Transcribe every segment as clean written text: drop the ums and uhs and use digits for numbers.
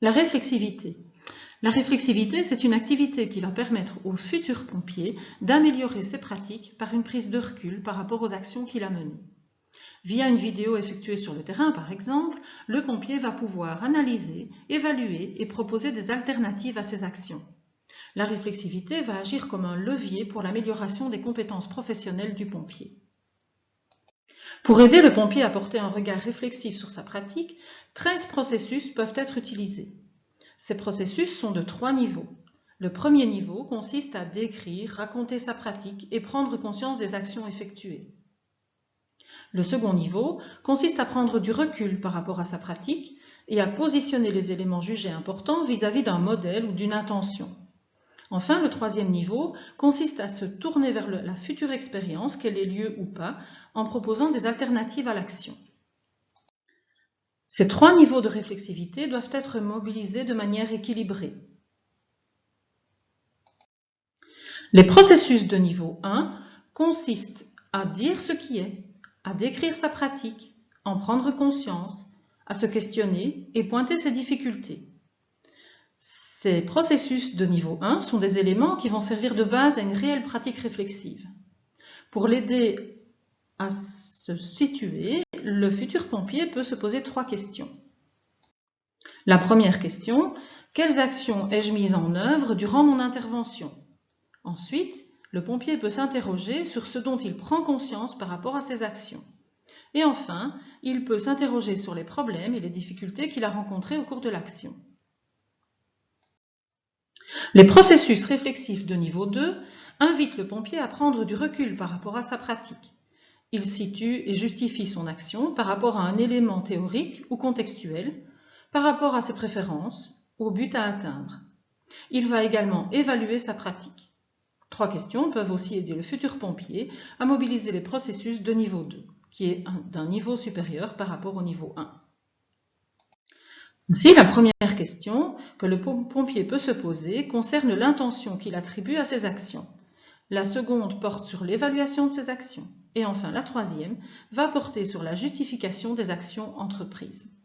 La réflexivité. La réflexivité, c'est une activité qui va permettre au futur pompier d'améliorer ses pratiques par une prise de recul par rapport aux actions qu'il a menées. Via une vidéo effectuée sur le terrain, par exemple, le pompier va pouvoir analyser, évaluer et proposer des alternatives à ses actions. La réflexivité va agir comme un levier pour l'amélioration des compétences professionnelles du pompier. Pour aider le pompier à porter un regard réflexif sur sa pratique, 13 processus peuvent être utilisés. Ces processus sont de 3 niveaux. Le premier niveau consiste à décrire, raconter sa pratique et prendre conscience des actions effectuées. Le second niveau consiste à prendre du recul par rapport à sa pratique et à positionner les éléments jugés importants vis-à-vis d'un modèle ou d'une intention. Enfin, le troisième niveau consiste à se tourner vers la future expérience, qu'elle ait lieu ou pas, en proposant des alternatives à l'action. Ces 3 niveaux de réflexivité doivent être mobilisés de manière équilibrée. Les processus de niveau 1 consistent à dire ce qui est, à décrire sa pratique, en prendre conscience, à se questionner et pointer ses difficultés. Ces processus de niveau 1 sont des éléments qui vont servir de base à une réelle pratique réflexive. Pour l'aider à se situer, le futur pompier peut se poser 3 questions. La première question, quelles actions ai-je mises en œuvre durant mon intervention? Ensuite, le pompier peut s'interroger sur ce dont il prend conscience par rapport à ses actions. Et enfin, il peut s'interroger sur les problèmes et les difficultés qu'il a rencontrés au cours de l'action. Les processus réflexifs de niveau 2 invitent le pompier à prendre du recul par rapport à sa pratique. Il situe et justifie son action par rapport à un élément théorique ou contextuel, par rapport à ses préférences ou au but à atteindre. Il va également évaluer sa pratique. 3 questions peuvent aussi aider le futur pompier à mobiliser les processus de niveau 2, qui est d'un niveau supérieur par rapport au niveau 1. Ainsi, la première question que le pompier peut se poser concerne l'intention qu'il attribue à ses actions. La seconde porte sur l'évaluation de ses actions. Et enfin, la troisième va porter sur la justification des actions entreprises.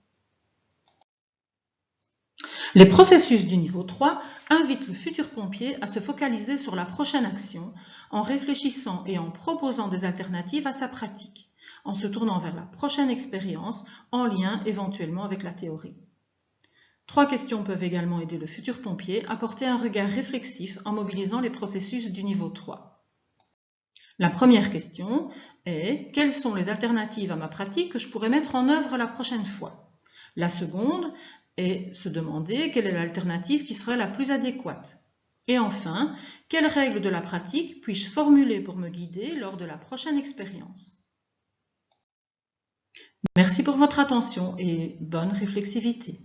Les processus du niveau 3 invitent le futur pompier à se focaliser sur la prochaine action en réfléchissant et en proposant des alternatives à sa pratique, en se tournant vers la prochaine expérience en lien éventuellement avec la théorie. 3 questions peuvent également aider le futur pompier à porter un regard réflexif en mobilisant les processus du niveau 3. La première question est « Quelles sont les alternatives à ma pratique que je pourrais mettre en œuvre la prochaine fois ?» La seconde est se demander quelle est l'alternative qui serait la plus adéquate. Et enfin, quelles règles de la pratique puis-je formuler pour me guider lors de la prochaine expérience? Merci pour votre attention et bonne réflexivité.